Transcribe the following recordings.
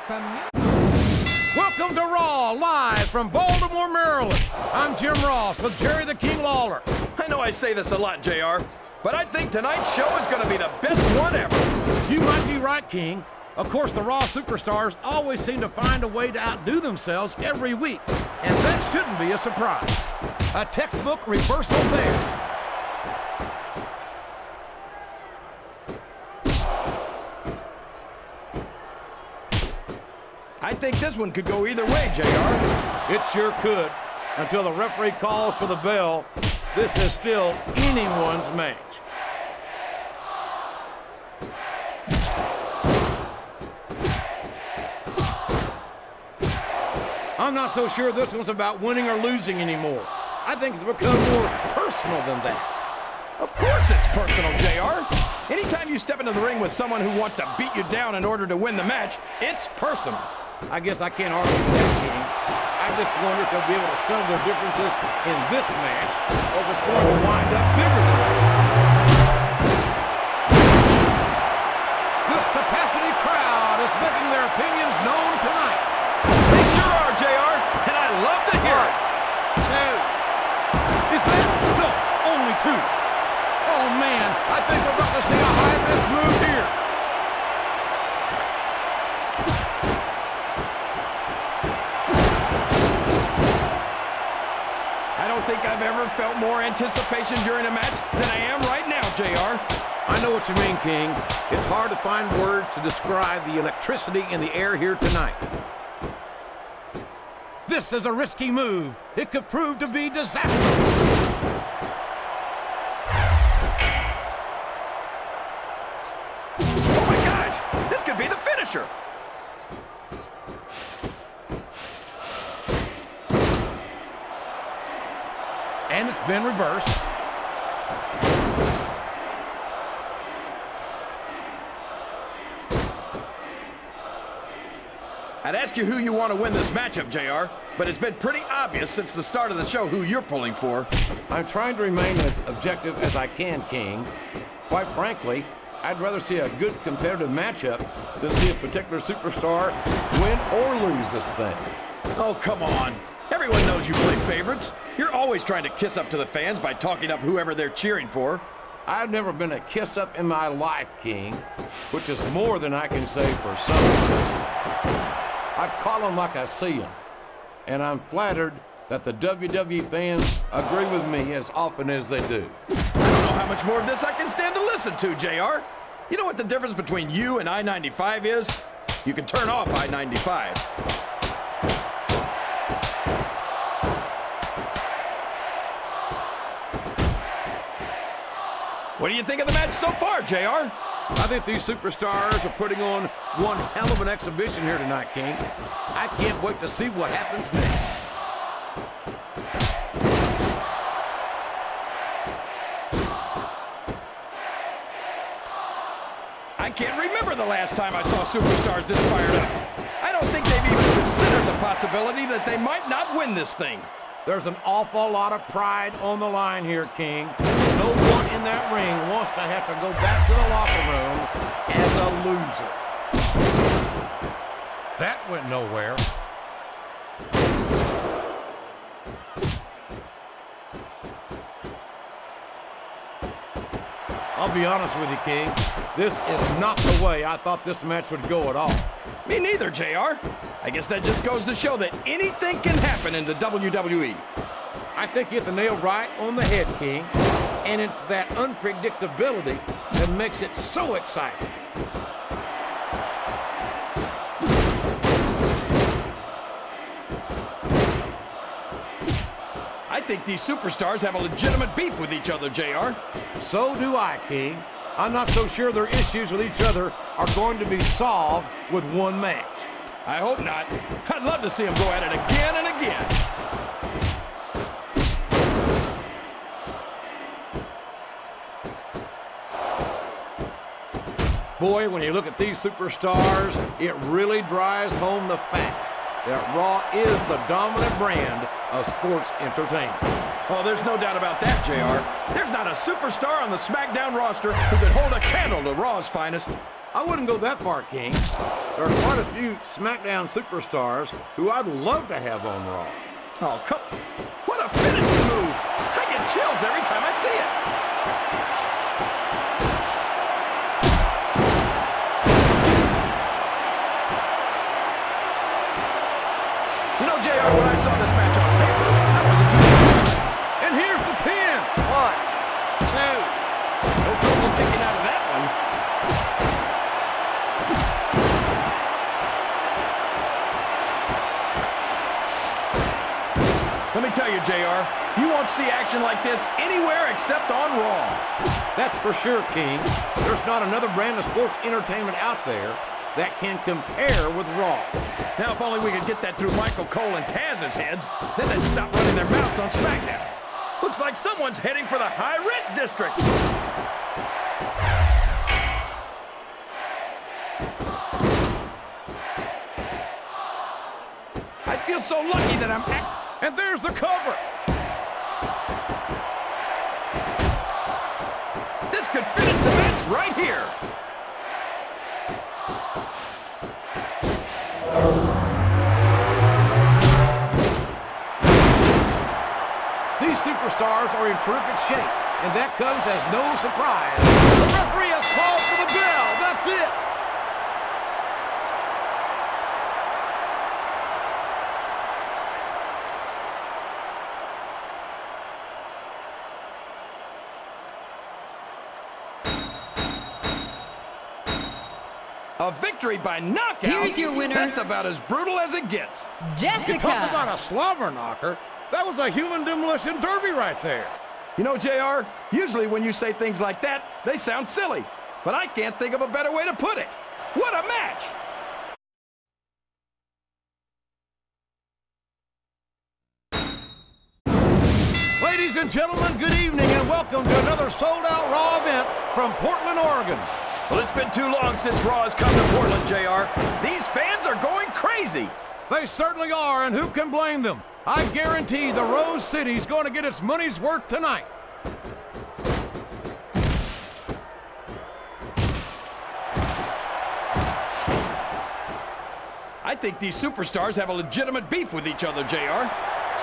Welcome to Raw, live from Baltimore, Maryland. I'm Jim Ross with Jerry the King Lawler. I know I say this a lot, JR, but I think tonight's show is going to be the best one ever. You might be right, King. Of course, the Raw superstars always seem to find a way to outdo themselves every week, and that shouldn't be a surprise. A textbook reversal there. I think this one could go either way, JR. It sure could. Until the referee calls for the bell, this is still anyone's match. I'm not so sure this one's about winning or losing anymore. I think it's become more personal than that. Of course it's personal, JR. Anytime you step into the ring with someone who wants to beat you down in order to win the match, it's personal. I guess I can't argue with that, King. I just wonder if they'll be able to settle their differences in this match, or if it's going to wind up bigger than that. This capacity crowd is making their opinions known tonight. They sure are, JR, and I love to hear it. 2. Is that? No, only 2. Oh, man, I think we're about to see a high-risk move here. I don't think I've ever felt more anticipation during a match than I am right now, JR. I know what you mean, King. It's hard to find words to describe the electricity in the air here tonight. This is a risky move. It could prove to be disastrous. Oh my gosh, this could be the finisher. And it's been reversed. I'd ask you who you want to win this matchup, JR, but it's been pretty obvious since the start of the show who you're pulling for. I'm trying to remain as objective as I can, King. Quite frankly, I'd rather see a good competitive matchup than see a particular superstar win or lose this thing. Oh, come on. Everyone knows you play favorites. You're always trying to kiss up to the fans by talking up whoever they're cheering for. I've never been a kiss-up in my life, King, which is more than I can say for some. I call them like I see them, and I'm flattered that the WWE fans agree with me as often as they do. I don't know how much more of this I can stand to listen to, JR. You know what the difference between you and I-95 is? You can turn off I-95. What do you think of the match so far, JR? I think these superstars are putting on one hell of an exhibition here tonight, King. I can't wait to see what happens next. I can't remember the last time I saw superstars this fired up. I don't think they've even considered the possibility that they might not win this thing. There's an awful lot of pride on the line here, King. No one in that ring wants to have to go back to the locker room as a loser. That went nowhere. I'll be honest with you, King. This is not the way I thought this match would go at all. Me neither, JR. I guess that just goes to show that anything can happen in the WWE. I think you hit the nail right on the head, King. And it's that unpredictability that makes it so exciting. I think these superstars have a legitimate beef with each other, JR. So do I, King. I'm not so sure their issues with each other are going to be solved with one match. I hope not. I'd love to see them go at it again and again. Boy, when you look at these superstars, it really drives home the fact that Raw is the dominant brand of sports entertainment. Oh, there's no doubt about that, JR. There's not a superstar on the SmackDown roster who could hold a candle to Raw's finest. I wouldn't go that far, King. There are quite a few SmackDown superstars who I'd love to have on Raw. Oh, come... What a finishing move! I get chills every time I see it. You know, JR, when I saw this match on paper, I wasn't too sure. And here's the pin! 1, 2. No trouble kicking out of that one. Let me tell you, JR, you won't see action like this anywhere except on Raw. That's for sure, King. There's not another brand of sports entertainment out there that can compare with Raw. Now, if only we could get that through Michael Cole and Taz's heads, then they'd stop running their mouths on SmackDown. Looks like someone's heading for the high-rent district. I feel so lucky that I'm... And there's the cover! This could finish the match right here. These superstars are in terrific shape, and that comes as no surprise. The referee has called for the bell. That's it. A victory by knockout. Here's your winner. That's about as brutal as it gets. Jessica. You talk about a slobber knocker. That was a human demolition derby right there. You know, JR, usually when you say things like that, they sound silly. But I can't think of a better way to put it. What a match! Ladies and gentlemen, good evening and welcome to another sold-out Raw event from Portland, Oregon. Well, it's been too long since Raw has come to Portland, JR. These fans are going crazy. They certainly are, and who can blame them? I guarantee the Rose City's going to get its money's worth tonight. I think these superstars have a legitimate beef with each other, JR.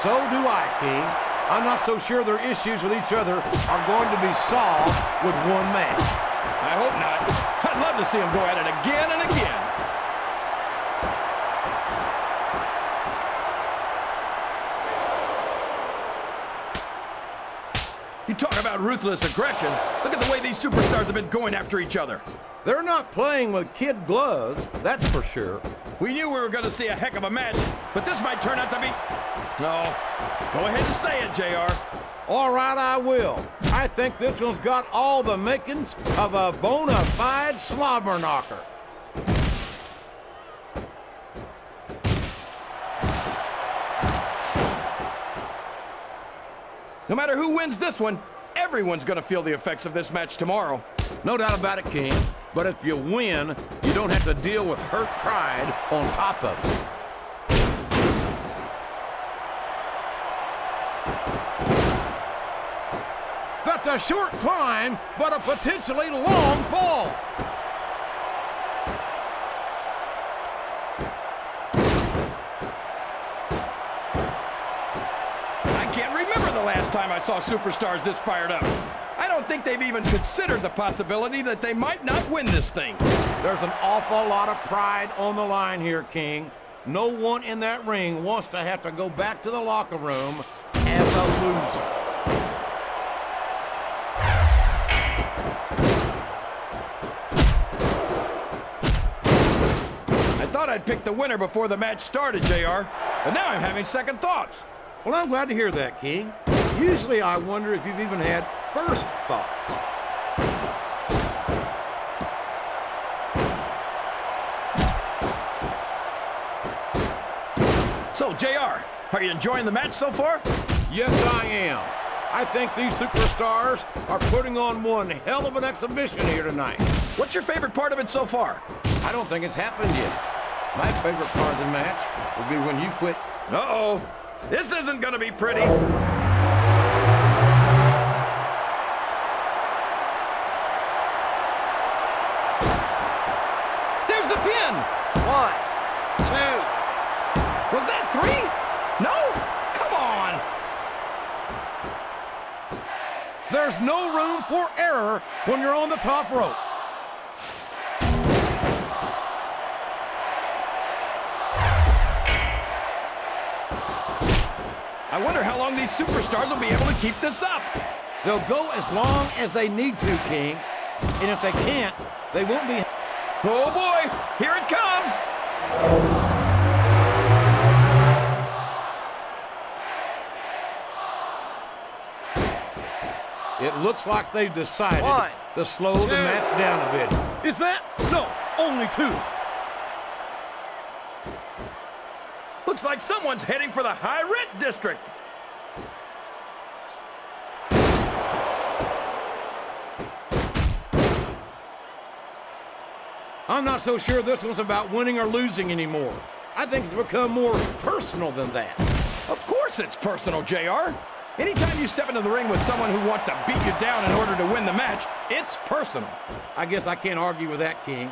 So do I, King. I'm not so sure their issues with each other are going to be solved with one match. I hope not. I'd love to see them go at it again and again. You talk about ruthless aggression. Look at the way these superstars have been going after each other. They're not playing with kid gloves, that's for sure. We knew we were going to see a heck of a match, but this might turn out to be... No. Go ahead and say it, JR. All right, I will. I think this one's got all the makings of a bona fide slobber knocker. No matter who wins this one, everyone's going to feel the effects of this match tomorrow. No doubt about it, King. But if you win, you don't have to deal with hurt pride on top of it. That's a short climb, but a potentially long fall. I can't remember the last time I saw superstars this fired up. I don't think they've even considered the possibility that they might not win this thing. There's an awful lot of pride on the line here, King. No one in that ring wants to have to go back to the locker room as a loser. I thought I'd pick the winner before the match started, JR, but now I'm having second thoughts. Well, I'm glad to hear that, King. Usually I wonder if you've even had first thoughts. So, JR, are you enjoying the match so far? Yes, I am. I think these superstars are putting on one hell of an exhibition here tonight. What's your favorite part of it so far? I don't think it's happened yet. My favorite part of the match will be when you quit. Uh-oh. This isn't going to be pretty. the pin. 1, 2. Was that 3? No? Come on. There's no room for error when you're on the top rope. I wonder how long these superstars will be able to keep this up. They'll go as long as they need to, King. And if they can't, they won't be... Oh boy, here it comes. It looks like they've decided 1, to slow the 2. match down a bit. Is that? No, only 2. Looks like someone's heading for the high rent district. I'm not so sure this one's about winning or losing anymore. I think it's become more personal than that. Of course it's personal, JR. Anytime you step into the ring with someone who wants to beat you down in order to win the match, it's personal. I guess I can't argue with that, King.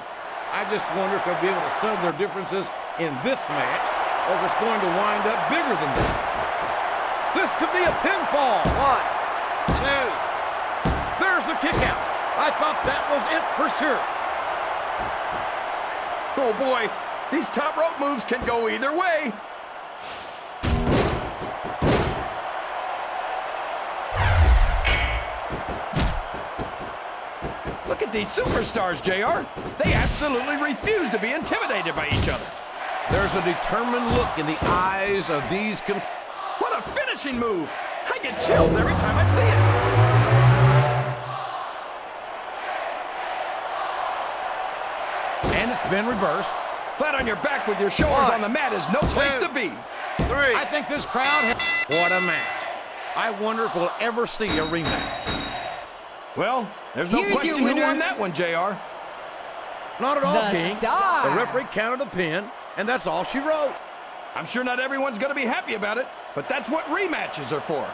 I just wonder if they'll be able to settle their differences in this match, or if it's going to wind up bigger than that. This could be a pinfall. 1, 2. There's the kick out. I thought that was it for sure. Oh boy, these top rope moves can go either way. Look at these superstars, JR. They absolutely refuse to be intimidated by each other. There's a determined look in the eyes of these... What a finishing move! I get chills every time I see it. And it's been reversed. Flat on your back with your shoulders 1, on the mat is no place 2, to be. 3. I think this crowd... What a match. I wonder if we'll ever see a rematch. Well, there's no Here's question your who winner. won that one, JR. Not at all, The King. Star. The referee counted a pin, and that's all she wrote. I'm sure not everyone's going to be happy about it, but that's what rematches are for.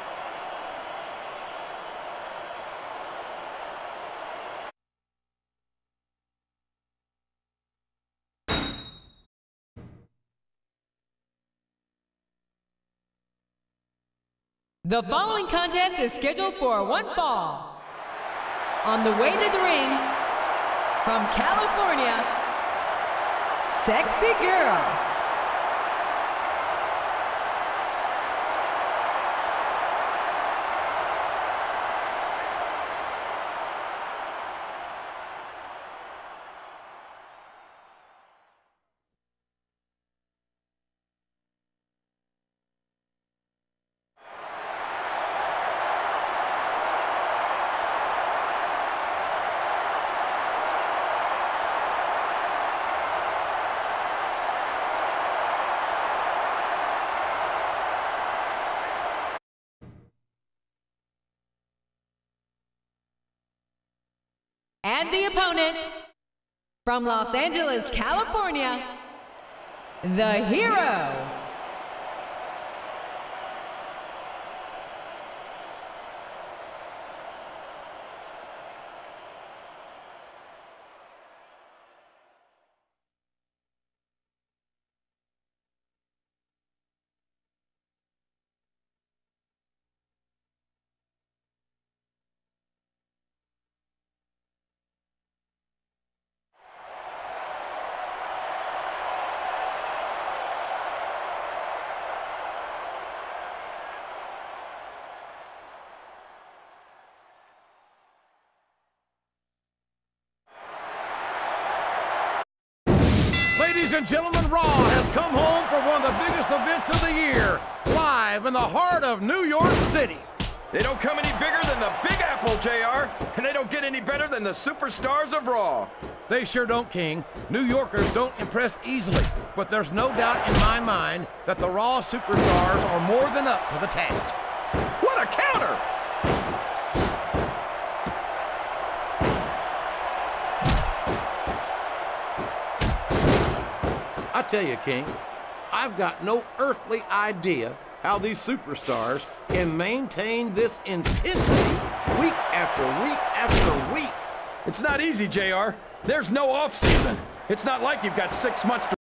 The following contest is scheduled for one fall. On the way to the ring, from California, Sexy Girl. And the opponent, from Los Angeles, California, the Hero. Ladies and gentlemen, Raw has come home for one of the biggest events of the year, live in the heart of New York City. They don't come any bigger than the Big Apple, JR, and they don't get any better than the superstars of Raw. They sure don't, King. New Yorkers don't impress easily, but there's no doubt in my mind that the Raw superstars are more than up to the task. What a counter! I tell you, King, I've got no earthly idea how these superstars can maintain this intensity week after week after week. It's not easy, JR. There's no off season. It's not like you've got 6 months to